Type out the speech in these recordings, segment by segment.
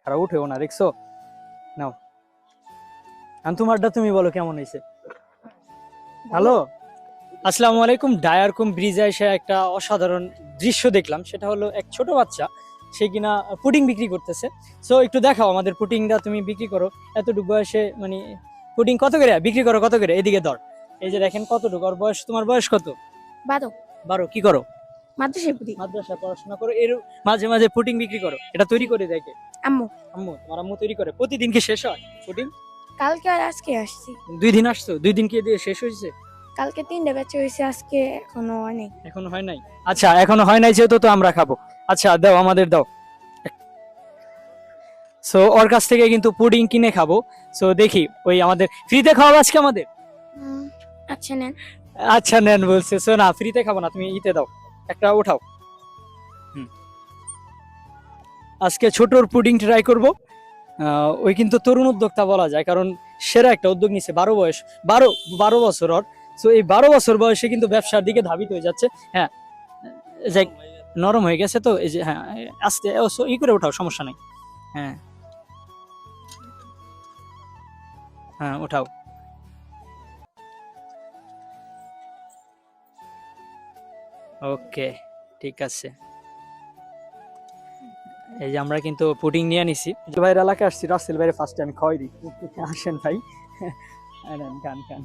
আর উঠেও না, দেখছো? নাও, আর তোমারটা তুমি বলো কেমন হয়েছে। হ্যালো, আসসালামু আলাইকুম। ডায়ারকুম ব্রিজে এসে একটা অসাধারণ দৃশ্য দেখলাম, সেটা হলো এক ছোট বাচ্চা, সে কিনা পুডিং বিক্রি করতেছে। সো একটু দেখাও আমাদের পুডিংটা, তুমি বিক্রি করো এতটুকু বয়সে, মানে পুডিং কত করে বিক্রি করো, কত করে? এদিকে ধর, এই যে দেখেন কতটুকু ওর বয়স। তোমার বয়স কত? 12। 12। কি করো? মাদ্রাসায় পড়ি। মাদ্রাসা পড়াশোনা করো, এর মাঝে মাঝে পুডিং বিক্রি করো। এটা তৈরি করে দেখে আম্মু। আম্মু? তোমার আম্মু তৈরি করে? প্রতিদিন কি শেষ হয় পুডিং? কালকে আর আজকে আসছি। 2 দিন আসছো? 2 দিন কি দিয়ে শেষ হয়েছে? কালকে 3টে ব্যাচে হয়েছে, আজকে এখনো হয়নি। এখনো হয় নাই? আচ্ছা, এখনো হয় নাই যেহেতু তো আমরা খাবো। আচ্ছা দাও, আমাদের দাও। সো ওর কাছ থেকে কিন্তু পুডিং কিনে খাবো। সো দেখি, ওই আমাদের ফ্রিতে খাওয়াবো আজকে আমাদের। আচ্ছা নেন। আচ্ছা নেন বলছে। সো না, ফ্রিতে খাবো না, তুমি ইতে দাও, একটা উঠাও। আজকে ছোটর পুডিং ট্রাই করব। ওই কিন্তু তরুণ উদ্যোক্তা বলা যায়, কারণ সেরা একটা উদ্যোগ নিচ্ছে। 12 বছর ওর। সো এই 12 বছর বয়সে কিন্তু ব্যবসার দিকে ধাবিত হয়ে যাচ্ছে। হ্যাঁ, যাই, নরম হয়ে গেছে তো, এই যে হ্যাঁ, আস্তে ই করে ওঠাও, সমস্যা নাই। হ্যাঁ হ্যাঁ, ওঠাও। ওকে, ঠিক আছে। এই যে আমরা কিন্তু পুডিং নিয়ে নিছি। ভাইয়ের এলাকায় আসছি, রাসেল ভাইয়ের ফার্স্টে আমি খাওয়াই দিই। আসেন ভাই, খান খান।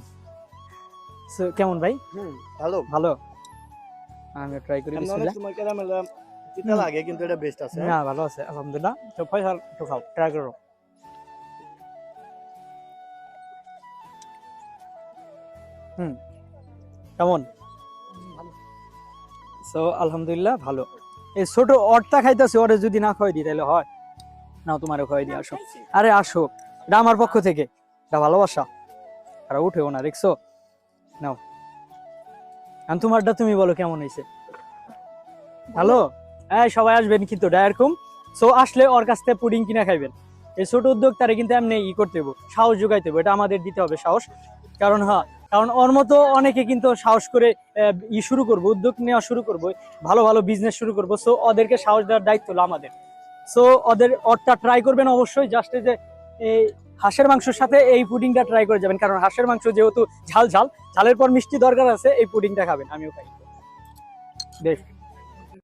সো কেমন ভাই? ভালো ভালো? আমি ট্রাই করি। অনেক বিসমিল্লাহ। সময় ক্যারামেল তিতা লাগে, কিন্তু এটা বেস্ট আছে। না, ভালো আছে আলহামদুলিল্লাহ। তো ফয়সাল একটু খাও, ট্রাই করো। কেমন? সো আলহামদুলিল্লাহ ভালো। এই ছোট অটটা খাইতেছে, ওরে যদি না খাওয়াই দিই তাহলে হয়? নাও, তোমারে খাওয়াই দিই, আসো। আরে আসো, এটা আমার পক্ষ থেকে, এটা ভালোবাসা। আর উঠেও না, দেখছো? নাও, আর তোমারটা তুমি বলো কেমন হয়েছে। হ্যালো, হ্যাঁ সবাই আসবেন কিন্তু ডায়ারকুম। সো আসলে ওর কাছ থেকে পুডিং কিনা খাইবেন। এই ছোট উদ্যোক্তারে কিন্তু এমনি ই করতে হবো, সাহস যোগাইতে হবো, এটা আমাদের দিতে হবে সাহস। কারণ হ্যাঁ, কারণ ওর মতো অনেকে কিন্তু সাহস করে ই শুরু করবো, উদ্যোগ নেওয়া শুরু করবো, ভালো ভালো বিজনেস শুরু করবো। সো ওদেরকে সাহস দেওয়ার দায়িত্ব হলো আমাদের। সো ওরটা ট্রাই করবেন অবশ্যই। জাস্ট যে এই হাঁসের মাংসের সাথে এই পুডিংটা ট্রাই করে যাবেন, কারণ হাঁসের মাংস যেহেতু ঝাল ঝাল, ঝালের পর মিষ্টি দরকার আছে, এই পুডিংটা খাবেন। আমিও খাই, দেখ।